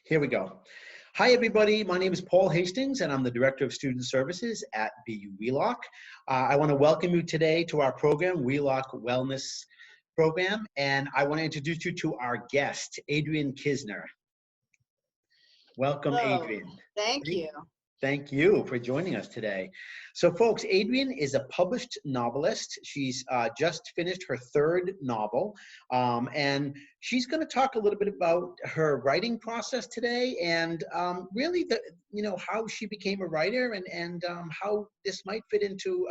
Here we go. Hi, everybody. My name is Paul Hastings, and I'm the Director of Student Services at BU Wheelock. I want to welcome you today to our program, Wheelock Wellness Program, and I want to introduce you to our guest, Adrienne Kisner. Welcome, Hello. Adrienne. Thank you. Thank you for joining us today. So folks, Adrienne is a published novelist. She's just finished her third novel, and she's going to talk a little bit about her writing process today and really how she became a writer and how this might fit into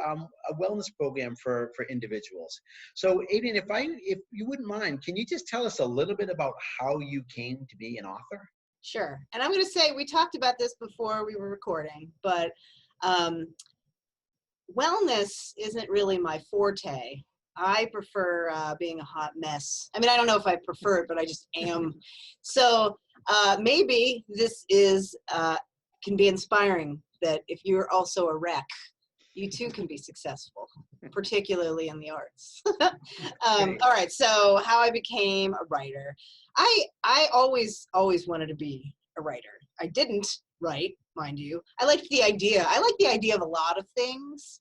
a wellness program for individuals. So Adrienne, if you wouldn't mind, can you just tell us a little bit about how you came to be an author? Sure. And I'm going to say, we talked about this before we were recording, but wellness isn't really my forte. I prefer being a hot mess. I mean, I don't know if I prefer it, but I just am. So maybe this is can be inspiring, that if you're also a wreck, you too can be successful, particularly in the arts. All right, so how I became a writer. I always wanted to be a writer. I didn't write, mind you. I liked the idea. I like the idea of a lot of things,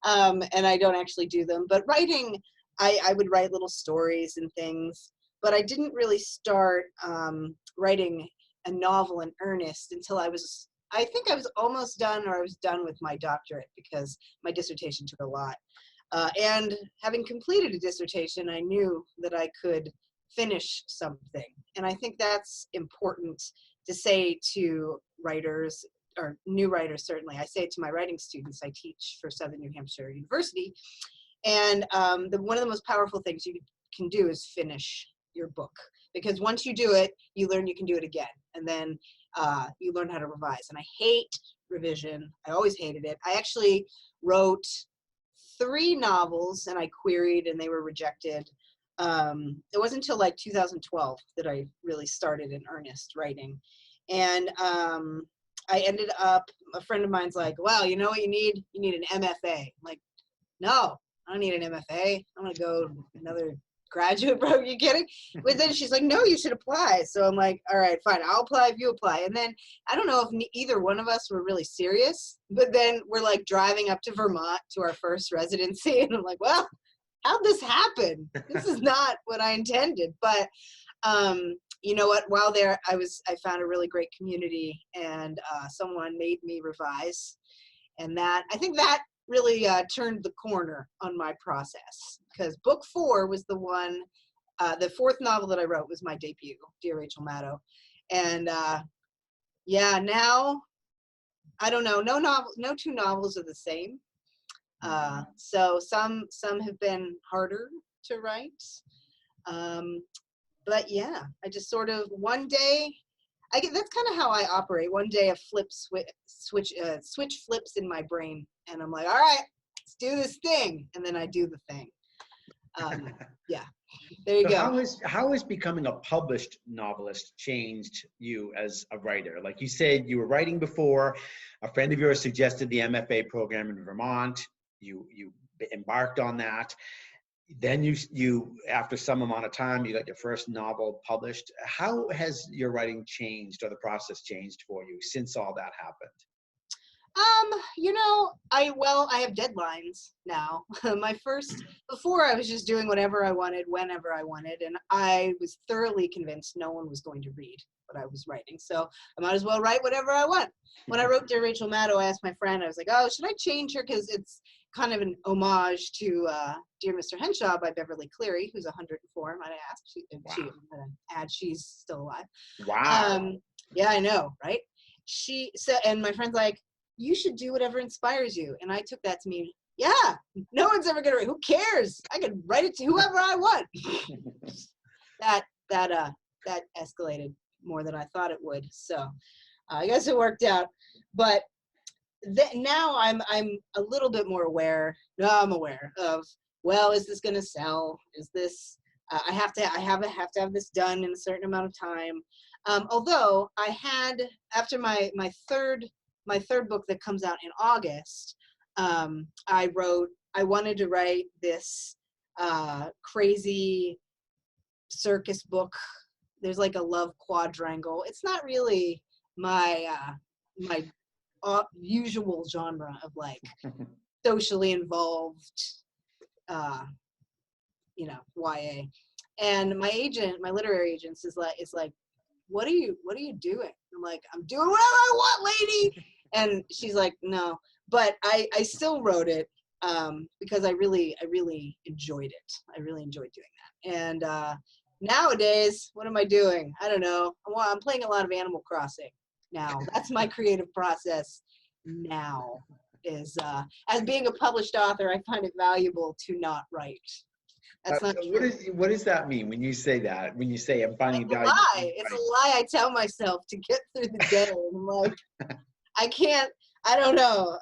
and I don't actually do them. But writing, I would write little stories and things, but I didn't really start writing a novel in earnest until I think I was almost done, or I was done with my doctorate, because my dissertation took a lot. And having completed a dissertation, I knew that I could finish something. And I think that's important to say to writers, or new writers certainly. I say it to my writing students. I teach for Southern New Hampshire University. And one of the most powerful things you can do is finish your book. Because once you do it, you learn you can do it again. And then you learn how to revise. And I hate revision. I always hated it. I actually wrote 3 novels, and I queried, and they were rejected. It wasn't until like 2012 that I really started in earnest writing. And I ended up, a friend of mine's like, well, you know what you need? You need an MFA. I'm like, no, I don't need an MFA. I'm going to go another graduate program. Are you kidding? But then she's like, no, you should apply. So I'm like, all right, fine. I'll apply if you apply. And then I don't know if either one of us were really serious, but then we're like driving up to Vermont to our first residency. And I'm like, well, how'd this happen? This is not what I intended. But you know what? While there, I found a really great community, and someone made me revise. And I think that really turned the corner on my process, because book 4 was the one, the 4th novel that I wrote was my debut, Dear Rachel Maddow. And yeah, now, I don't know, no 2 novels are the same. So some have been harder to write. But yeah, I just sort of, one day, that's kind of how I operate. One day a switch flips in my brain, and I'm like, all right, let's do this thing. And then I do the thing. Yeah, there you go. How has becoming a published novelist changed you as a writer? Like you said, you were writing before. A friend of yours suggested the MFA program in Vermont. You embarked on that. Then you after some amount of time, you got your first novel published. How has your writing changed, or the process changed for you since all that happened? You know, I have deadlines now. Before I was just doing whatever I wanted, whenever I wanted, and I was thoroughly convinced no one was going to read what I was writing. So I might as well write whatever I want. When I wrote Dear Rachel Maddow, I asked my friend, I was like, oh, should I change her? Because it's kind of an homage to Dear Mr. Henshaw by Beverly Cleary, who's 104, might I ask. She's still alive. Wow. Yeah, I know, right? And my friend's like, you should do whatever inspires you. And I took that to mean, yeah, no one's ever gonna write. Who cares? I can write it to whoever I want. That escalated more than I thought it would. So I guess it worked out. But now I'm a little bit more aware. No, I'm aware of, well, is this gonna sell? Is this I have to have this done in a certain amount of time. Although I had, after my third book that comes out in August, I wanted to write this crazy circus book there's like a love quadrangle. It's not really my my usual genre of like socially involved, YA. And my agent, my literary agent, is like, what are you doing? I'm like, I'm doing whatever I want, lady. And she's like, no, but I still wrote it because I really enjoyed it. I really enjoyed doing that. And nowadays, what am I doing? I don't know. I'm playing a lot of Animal Crossing now. That's my creative process now. Is as being a published author, I find it valuable to not write. That's not true. What does that mean when you say that? When you say I'm finding It's a value? lie. It's a lie I tell myself to get through the day. I'm like, I can't. I don't know.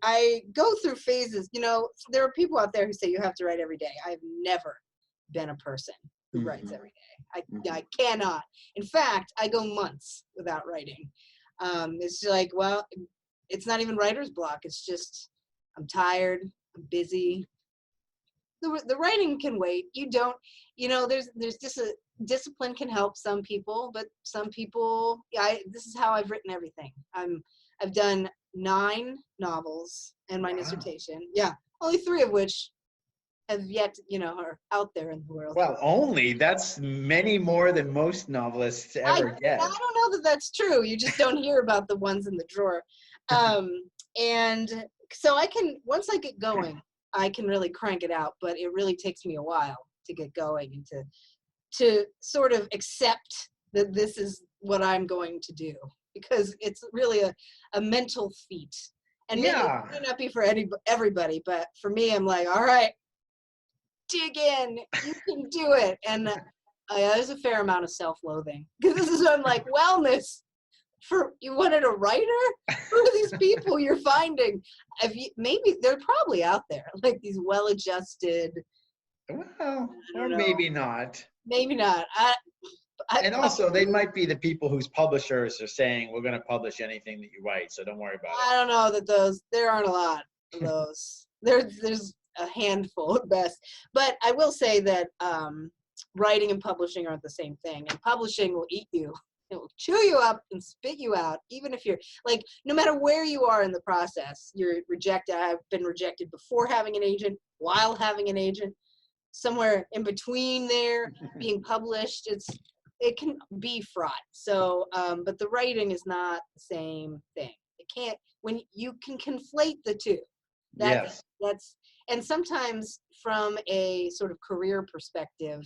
I go through phases. There are people out there who say you have to write every day. I've never been a person who writes every day. I cannot. In fact, I go months without writing. It's like, well, it's not even writer's block. It's just I'm tired. I'm busy. The writing can wait. You don't, there's just a discipline can help some people, but some people, this is how I've written everything. I've done 9 novels and my dissertation. Yeah. Only 3 of which have yet, are out there in the world. Well, that's many more than most novelists ever get. I don't know that that's true. You just don't hear about the ones in the drawer. And so once I get going, I can really crank it out, but it really takes me a while to get going and to sort of accept that this is what I'm going to do, because it's really a mental feat. And maybe it may not be for everybody, but for me, I'm like, all right, dig in, you can do it. And there's a fair amount of self-loathing, because this is what I'm like, wellness. You wanted a writer? Who are these people you're finding? Maybe they're probably out there, like these well-adjusted. Well, or maybe not. Maybe not. And also, they might be the people whose publishers are saying, we're going to publish anything that you write, so don't worry about it. I don't know that there aren't a lot of those. There's a handful at best. But I will say that writing and publishing aren't the same thing. And publishing will eat you. It will chew you up and spit you out, even if you're like, no matter where you are in the process, you're rejected. I've been rejected before having an agent, while having an agent, somewhere in between there, being published. It can be fraught. So, but the writing is not the same thing. When you can conflate the two. And sometimes from a sort of career perspective,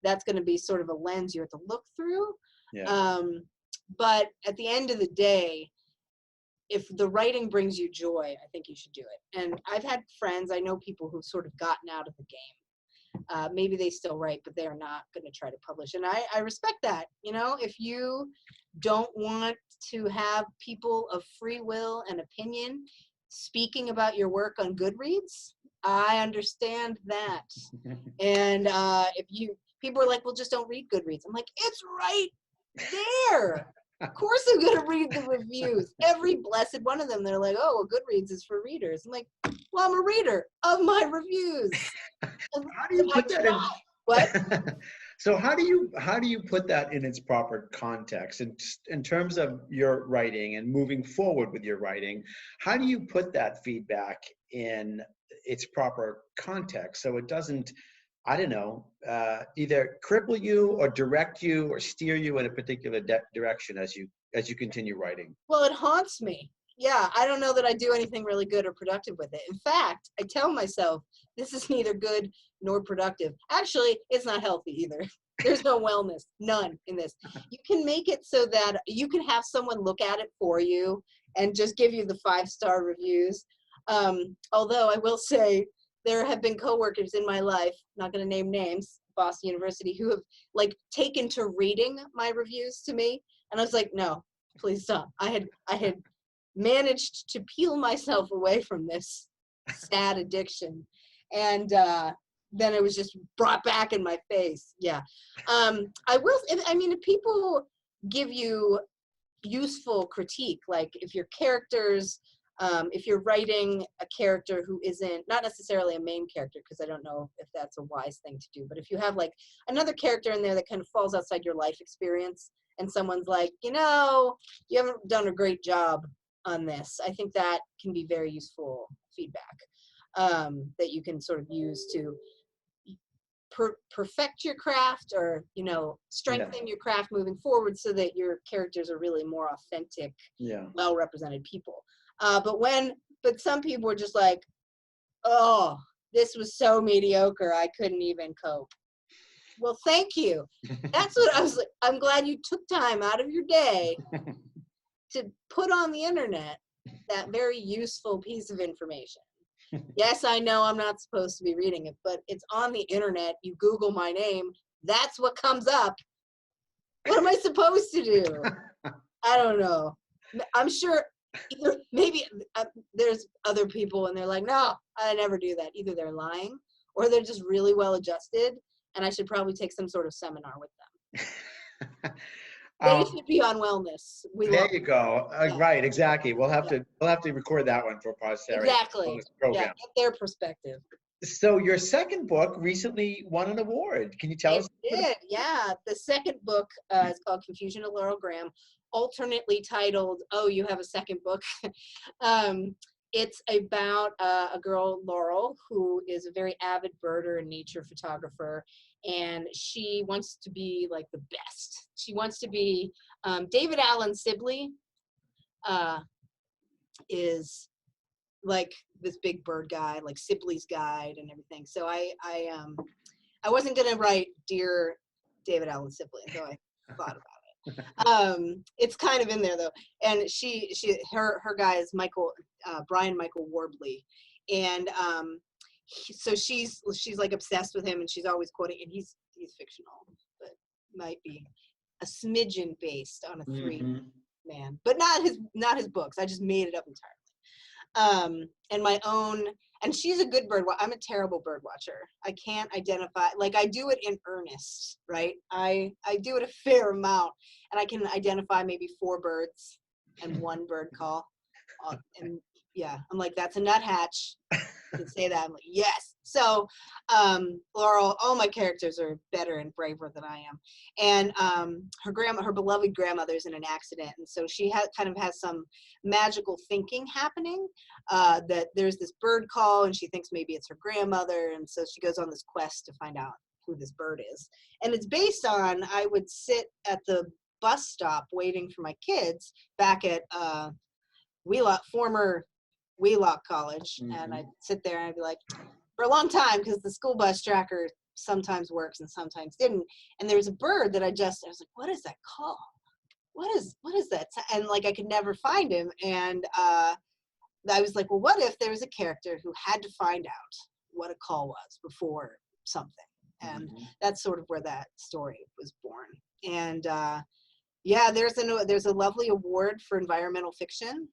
that's going to be sort of a lens you have to look through. Yeah. But at the end of the day, if the writing brings you joy, I think you should do it. And I've had friends, I know people who've sort of gotten out of the game. Maybe they still write, but they are not going to try to publish. And I respect that. If you don't want to have people of free will and opinion speaking about your work on Goodreads, I understand that. And people are like, well, just don't read Goodreads. I'm like, it's right there. Of course I'm going to read the reviews. Every blessed one of them, they're like, oh, well, Goodreads is for readers. I'm like, well, I'm a reader of my reviews. How do you put that in? What? So how do you put that in its proper context in terms of your writing and moving forward with your writing? How do you put that feedback in its proper context so it doesn't, I don't know, either cripple you or direct you or steer you in a particular direction as you continue writing? Well, it haunts me. Yeah, I don't know that I do anything really good or productive with it. In fact, I tell myself this is neither good nor productive. Actually, it's not healthy either. There's no wellness, none in this. You can make it so that you can have someone look at it for you and just give you the 5-star reviews. Although I will say there have been coworkers in my life, not going to name names, Boston University, who have like taken to reading my reviews to me. And I was like, no, please stop. I had managed to peel myself away from this sad addiction. And then it was just brought back in my face. Yeah. If people give you useful critique, like if your characters if you're writing a character who isn't, not necessarily a main character, because I don't know if that's a wise thing to do, but if you have like another character in there that kind of falls outside your life experience, and someone's like, you haven't done a great job on this, I think that can be very useful feedback that you can sort of use to perfect your craft, or strengthen your craft moving forward, so that your characters are really more authentic, well represented people. But some people were just like, oh, this was so mediocre, I couldn't even cope. Well, thank you. That's what I was like. I'm glad you took time out of your day to put on the internet that very useful piece of information. Yes, I know I'm not supposed to be reading it, but it's on the internet. You Google my name, that's what comes up. What am I supposed to do? I don't know. I'm sure maybe there's other people and they're like, no, I never do that. Either they're lying or they're just really well adjusted, and I should probably take some sort of seminar with them. They should be on wellness. There you go. Right, exactly. We'll have to record that one for posterity. Exactly. Yeah, get their perspective. So your second book recently won an award. Can you tell us? It did, yeah. The second book is called Confusion of Laurel Graham, alternately titled, Oh, You Have a Second Book. It's about a girl, Laurel, who is a very avid birder and nature photographer, and she wants to be like the best. She wants to be, David Allen Sibley is like this big bird guy, like Sibley's Guide and everything. So I wasn't gonna write Dear David Allen Sibley until I thought about it. It's kind of in there though. And her guy is Brian Michael Warbley, and so she's like obsessed with him, and she's always quoting. And he's fictional, but might be a smidgen based on a three man, but not his books. I just made it up entirely. And my own. And she's a good bird. I'm a terrible bird watcher. I can't identify, like I do it in earnest, right? I do it a fair amount, and I can identify maybe 4 birds and 1 bird call. And yeah, I'm like, that's a nuthatch. I can say that. I'm like, yes. So Laurel, all my characters are better and braver than I am. And her beloved grandmother's in an accident, and so she kind of has some magical thinking happening, that there's this bird call, and she thinks maybe it's her grandmother, and so she goes on this quest to find out who this bird is. And it's based on, I would sit at the bus stop waiting for my kids back at former Wheelock College, and I'd sit there and I'd be like, for a long time, because the school bus tracker sometimes works and sometimes didn't, and there was a bird that I was like, what is that call? What is that? And like I could never find him, and I was like, well, what if there was a character who had to find out what a call was before something? And that's sort of where that story was born. And there's a lovely award for environmental fiction.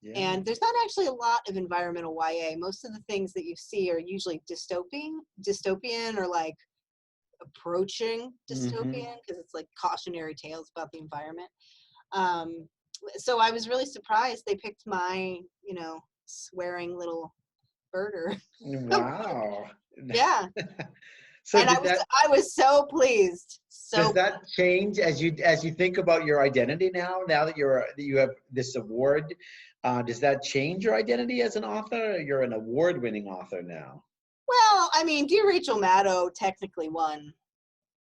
Yeah. And there's not actually a lot of environmental YA. Most of the things that you see are usually dystopian or like approaching dystopian, because it's like cautionary tales about the environment. So I was really surprised they picked my, swearing little birder. Wow. Yeah. So and I was so pleased. Does that change as you think about your identity now that you have this award? Does that change your identity as an author? You're an award-winning author now. Well, I mean, Dear Rachel Maddow technically won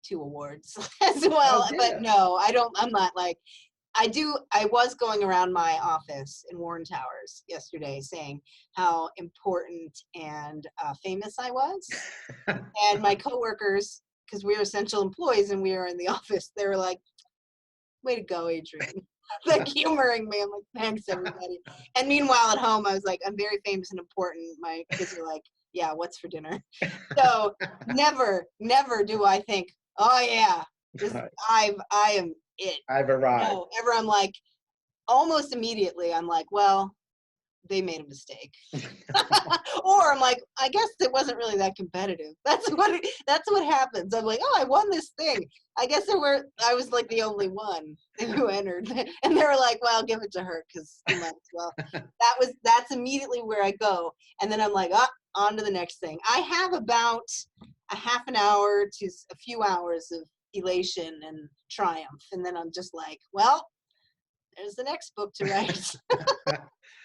2 awards as well, but no, I'm not like, I was going around my office in Warren Towers yesterday saying how important and famous I was. And my coworkers, because we were essential employees and we were in the office, they were like, way to go, Adrienne. Like humoring me. I'm like, thanks, everybody. And meanwhile at home, I was like, I'm very famous and important. My kids are like, yeah, what's for dinner? So never do I think, oh yeah, I am it. I've arrived. No, ever I'm like, almost immediately, I'm like, well, they made a mistake. Or I'm like, I guess it wasn't really that competitive. That's what happens. I'm like, oh, I won this thing. I guess I was like the only one who entered. And they were like, well, give it to her because you might as well. That's immediately where I go. And then I'm like, on to the next thing. I have about a half an hour to a few hours of elation and triumph. And then I'm just like, well, there's the next book to write.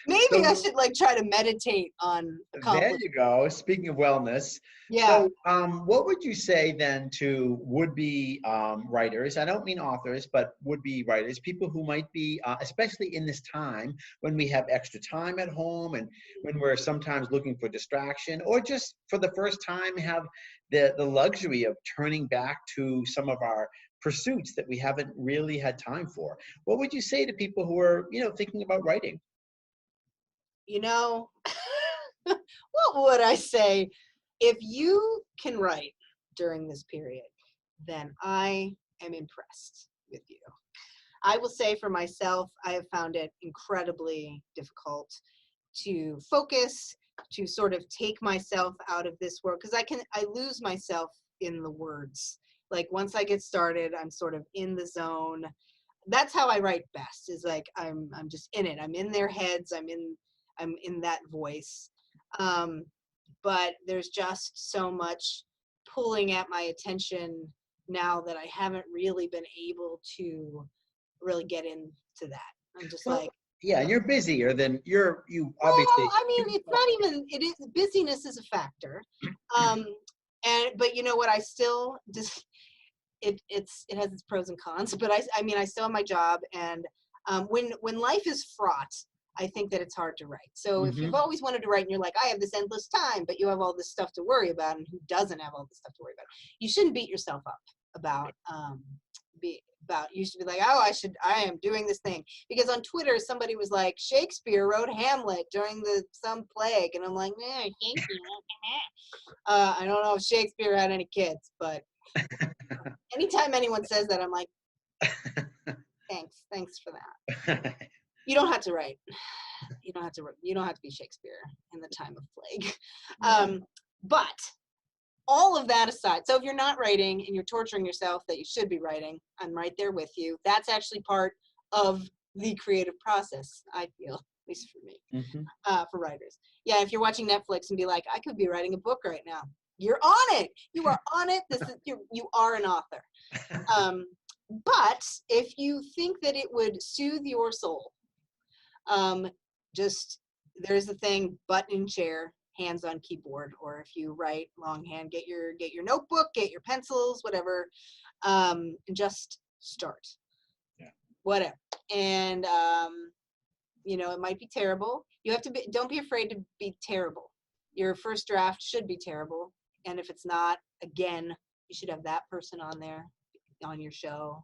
Maybe I should like try to meditate on accomplishment. There you go. Speaking of wellness. Yeah. So what would you say then to would-be writers? I don't mean authors, but would-be writers, people who might be, especially in this time when we have extra time at home and when we're sometimes looking for distraction, or just for the first time have the luxury of turning back to some of our pursuits that we haven't really had time for. What would you say to people who are, thinking about writing? What would I say? If you can write during this period, then I am impressed with you. I will say for myself, I have found it incredibly difficult to focus, to sort of take myself out of this world, because I lose myself in the words. Like once I get started, I'm sort of in the zone. That's how I write best, is like I'm just in it. I'm in their heads. I'm in that voice. But there's just so much pulling at my attention now that I haven't really been able to really get into that. I'm just yeah, you're busier than you obviously. Well, I mean, it's not even, it is, busyness is a factor. But you know what, I still just, it has its pros and cons, but I mean, I still have my job, and when life is fraught, I think that it's hard to write. So if you've always wanted to write and you're like, I have this endless time, but you have all this stuff to worry about, and who doesn't have all this stuff to worry about? You shouldn't beat yourself up about you should be like, oh, I am doing this thing. Because on Twitter, somebody was like, Shakespeare wrote Hamlet during some plague. And I'm like, Shakespeare. I don't know if Shakespeare had any kids, but anytime anyone says that, I'm like, thanks for that. You don't have to write. You don't have to be Shakespeare in the time of plague. But all of that aside, so if you're not writing and you're torturing yourself that you should be writing, I'm right there with you. That's actually part of the creative process, I feel, at least for me, for writers. Yeah, if you're watching Netflix and be like, I could be writing a book right now. You're on it. You are on it. You are an author. But if you think that it would soothe your soul, just there's the thing, butt in chair, hands on keyboard, or if you write longhand, get your notebook, get your pencils, whatever, and just start. Yeah. Whatever. And it might be terrible. Don't be afraid to be terrible. Your first draft should be terrible, and if it's not, again, you should have that person on your show.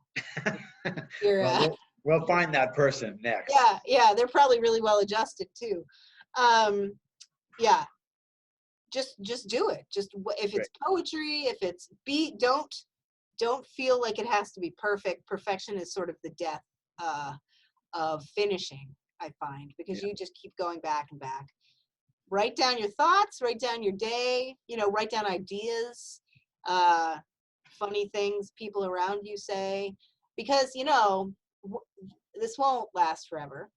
We'll find that person next. Yeah, they're probably really well adjusted too. Yeah, just do it. Just if it's poetry, if it's don't feel like it has to be perfect. Perfection is sort of the death of finishing, I find, because you just keep going back and back. Write down your thoughts, write down your day, write down ideas, funny things people around you say, because this won't last forever,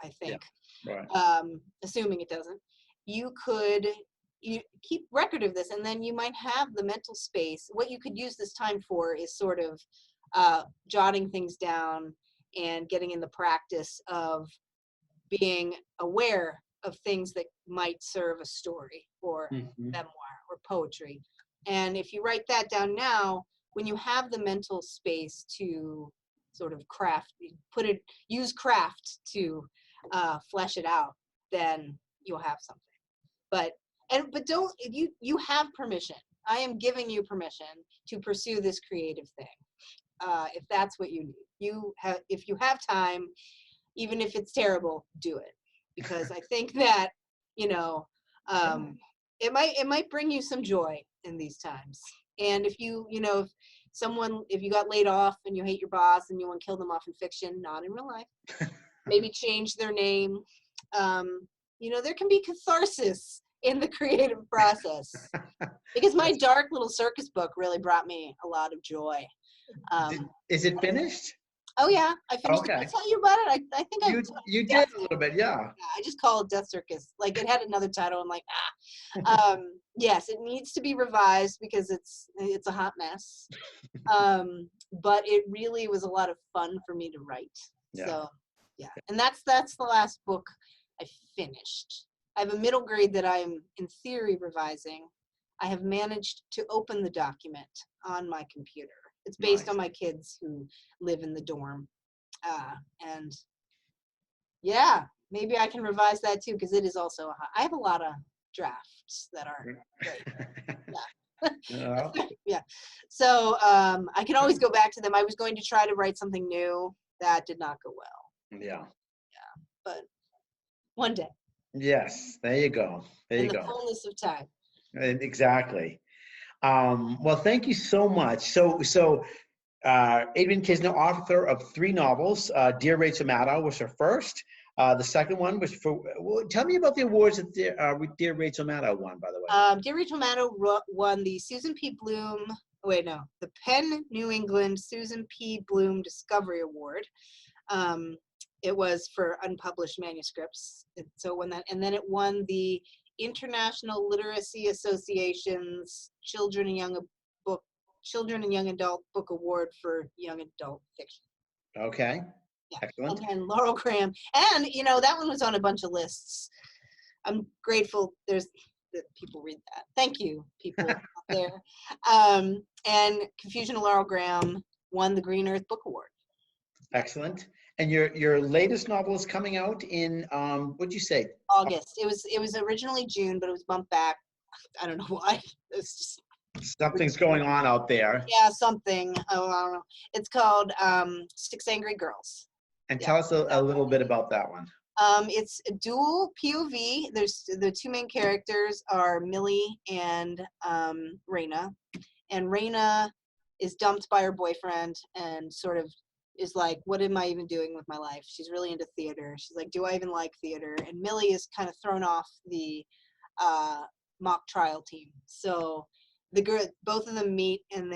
I think. Yeah. Right. Assuming it doesn't, you keep record of this, and then you might have the mental space. What you could use this time for is sort of jotting things down and getting in the practice of being aware of things that might serve a story or memoir or poetry. And if you write that down now, when you have the mental space to sort of use craft to flesh it out, then you'll have something. But don't, you have permission. I am giving you permission to pursue this creative thing. If that's what you need, if you have time, even if it's terrible, do it. Because I think that, it might bring you some joy in these times. And if if you got laid off and you hate your boss and you want to kill them off in fiction, not in real life, maybe change their name, you know, there can be catharsis in the creative process, because my dark little circus book really brought me a lot of joy. Is it finished? Oh yeah, I finished it. Did I tell you about it? I think you did a little bit, yeah. I just call it Death Circus. Like, it had another title. I'm like, yes, it needs to be revised because it's a hot mess. But it really was a lot of fun for me to write. Yeah. So yeah, and that's the last book I finished. I have a middle grade that I'm in theory revising. I have managed to open the document on my computer. It's based on my kids who live in the dorm. And yeah, maybe I can revise that too, because it is also I have a lot of drafts that are great. Yeah. Yeah. So I can always go back to them. I was going to try to write something new. That did not go well. Yeah. Yeah. But one day. Yes. There you go. There you go. In the fullness of time. Exactly. Well, thank you so much. So Adrienne Kisner, author of 3 novels. Dear Rachel Maddow was her first. The second one was for, well, tell me about the awards that Dear Rachel Maddow won, by the way. Dear Rachel Maddow won the the Penn New England Susan P. Bloom Discovery Award. It was for unpublished manuscripts. So it won that, and then it won the International Literacy Association's Children and Young Adult Book Award for Young Adult Fiction. Okay. Yeah. Excellent. And Laurel Graham. And, you know, that one was on a bunch of lists. I'm grateful that people read that. Thank you, people out there. And Confusion of Laurel Graham won the Green Earth Book Award. Excellent. And your latest novel is coming out in, what'd you say? August. It was originally June, but it was bumped back. I don't know why. It's just something's going on out there. Yeah, something. Oh, I don't know. It's called 6 Angry Girls. And tell us a little bit about that one. It's a dual POV. There's the 2 main characters are Millie and Raina. And Raina is dumped by her boyfriend and sort of is like, what am I even doing with my life? She's really into theater. She's like, do I even like theater? And Millie is kind of thrown off the mock trial team. So both of them meet, and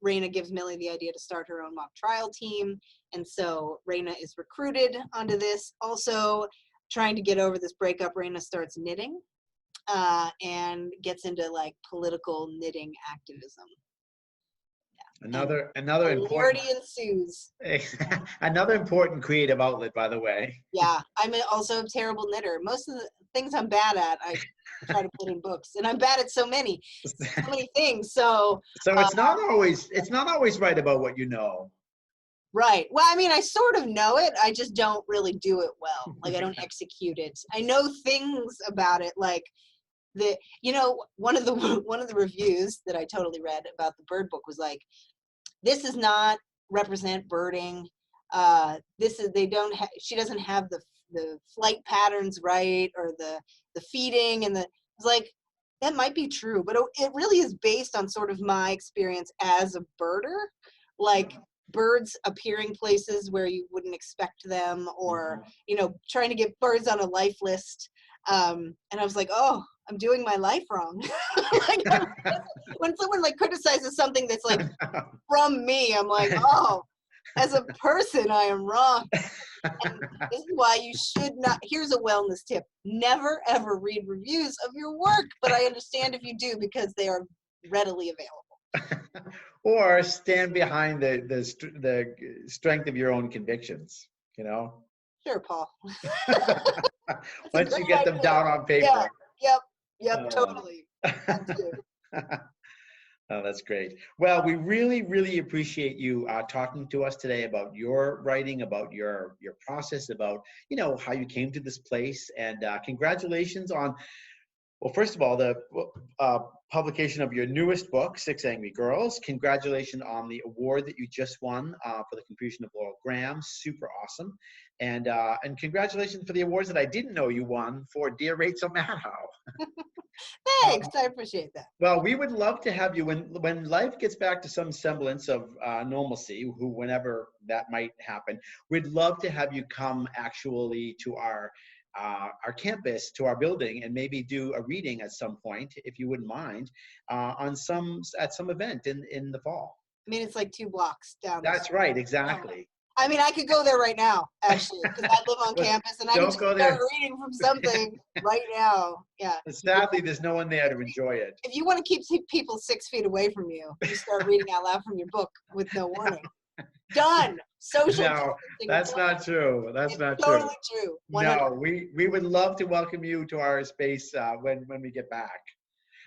Raina gives Millie the idea to start her own mock trial team. And so Raina is recruited onto this. Also, trying to get over this breakup, Raina starts knitting and gets into like political knitting activism. Another important ensues. Another important creative outlet, by the way. Yeah, I'm also a terrible knitter. Most of the things I'm bad at, I try to put in books, and I'm bad at so many things. So it's not always right about what you know. Right. Well, I mean, I sort of know it. I just don't really do it well. Like, I don't execute it. I know things about it, like one of the reviews that I totally read about the bird book was like, this does not represent birding. She doesn't have the flight patterns right, or the feeding, and it's like, that might be true, but it really is based on sort of my experience as a birder, like birds appearing places where you wouldn't expect them, or trying to get birds on a life list. And I was like, oh, I'm doing my life wrong. Like, when someone like criticizes something that's like from me, I'm like, oh, as a person, I am wrong. And this is why you should not. Here's a wellness tip: never ever read reviews of your work. But I understand if you do, because they are readily available. Or stand behind the strength of your own convictions. Sure, Paul. Once you get them down on paper. Yeah. Yep, totally. Oh, that's great. Well, we really, really appreciate you talking to us today about your writing, about your process, about how you came to this place, and congratulations on Well, first of all, the publication of your newest book, Six Angry Girls. Congratulations on the award that you just won for the Confusion of Laurel Graham. Super awesome. And congratulations for the awards that I didn't know you won for Dear Rachel Maddow. Thanks, I appreciate that. Well, we would love to have you when life gets back to some semblance of normalcy, whenever that might happen. We'd love to have you come actually to our campus, to our building, and maybe do a reading at some point, if you wouldn't mind, at some event in the fall. I mean, it's like 2 blocks down. That's right, exactly. I mean, I could go there right now, actually, because I live on campus, and I can start reading from something right now. Yeah. Sadly, there's no one there to enjoy it. If you want to keep people 6 feet away from you, you start reading out loud from your book with no warning. Done. Social. No, that's not true. That's not true. Totally true. 100%. No, we would love to welcome you to our space when we get back.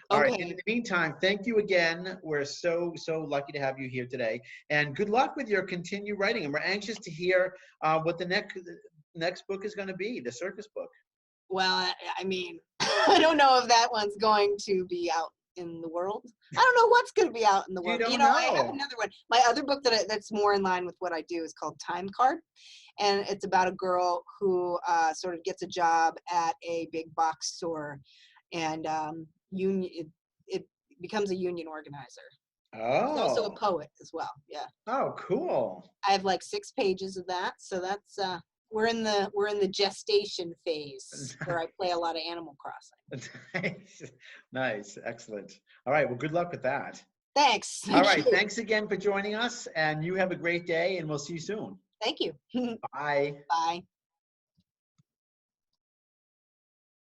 All right. In the meantime, thank you again. We're so lucky to have you here today, and good luck with your continued writing. And we're anxious to hear what the next book is going to be, the circus book. Well, I mean, I don't know if that one's going to be out in the world. I don't know what's going to be out in the world. You know, I have another one. My other book that's more in line with what I do is called Time Card, and it's about a girl who sort of gets a job at a big box store, and it becomes a union organizer. Oh. She's also a poet as well. Yeah. Oh, cool. I have like 6 pages of that, so that's we're in the gestation phase where I play a lot of Animal Crossing. Nice, excellent. All right, well, good luck with that. Thanks. All right, thanks again for joining us, and you have a great day, and we'll see you soon. Thank you. Bye. Bye.